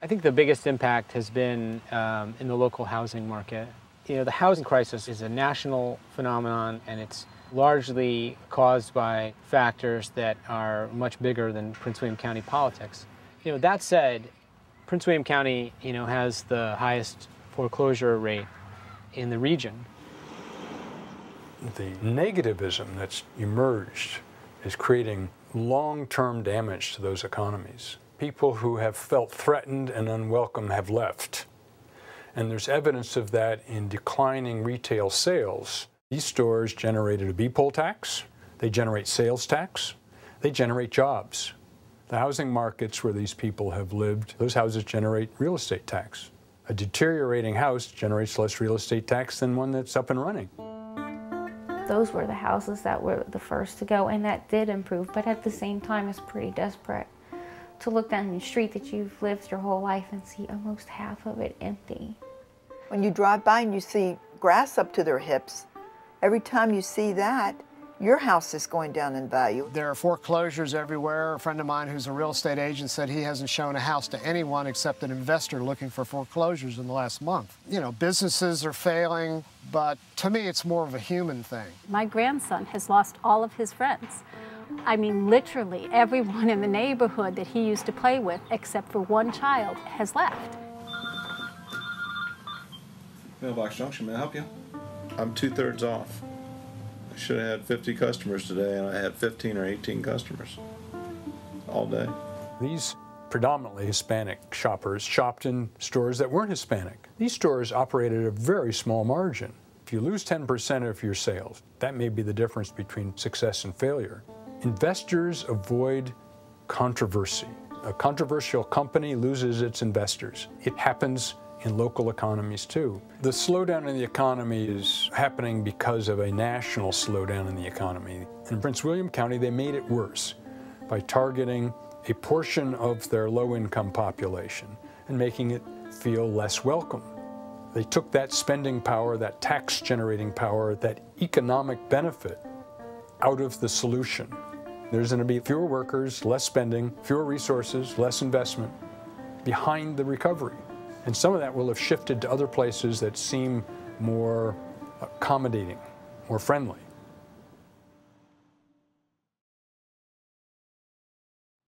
I think the biggest impact has been in the local housing market. You know, the housing crisis is a national phenomenon, and it's largely caused by factors that are much bigger than Prince William County politics. You know, that said, Prince William County, has the highest foreclosure rate in the region. The negativism that's emerged is creating long-term damage to those economies. People who have felt threatened and unwelcome have left. And there's evidence of that in declining retail sales. These stores generated a B-poll tax, they generate sales tax, they generate jobs. The housing markets where these people have lived, those houses generate real estate tax. A deteriorating house generates less real estate tax than one that's up and running. Those were the houses that were the first to go, and that did improve, but at the same time it's pretty desperate to look down the street that you've lived your whole life and see almost half of it empty. When you drive by and you see grass up to their hips, every time you see that, your house is going down in value. There are foreclosures everywhere. A friend of mine who's a real estate agent said he hasn't shown a house to anyone except an investor looking for foreclosures in the last month. You know, businesses are failing, but to me it's more of a human thing. My grandson has lost all of his friends. I mean, literally everyone in the neighborhood that he used to play with, except for one child, has left. Mailbox Junction, may I help you? I'm 2/3 off. I should have had 50 customers today, and I had 15 or 18 customers all day. These predominantly Hispanic shoppers shopped in stores that weren't Hispanic. These stores operated at a very small margin. If you lose 10% of your sales, that may be the difference between success and failure. Investors avoid controversy. A controversial company loses its investors. It happens in local economies too. The slowdown in the economy is happening because of a national slowdown in the economy. In Prince William County, they made it worse by targeting a portion of their low-income population and making it feel less welcome. They took that spending power, that tax-generating power, that economic benefit out of the solution. There's going to be fewer workers, less spending, fewer resources, less investment behind the recovery. And some of that will have shifted to other places that seem more accommodating, more friendly.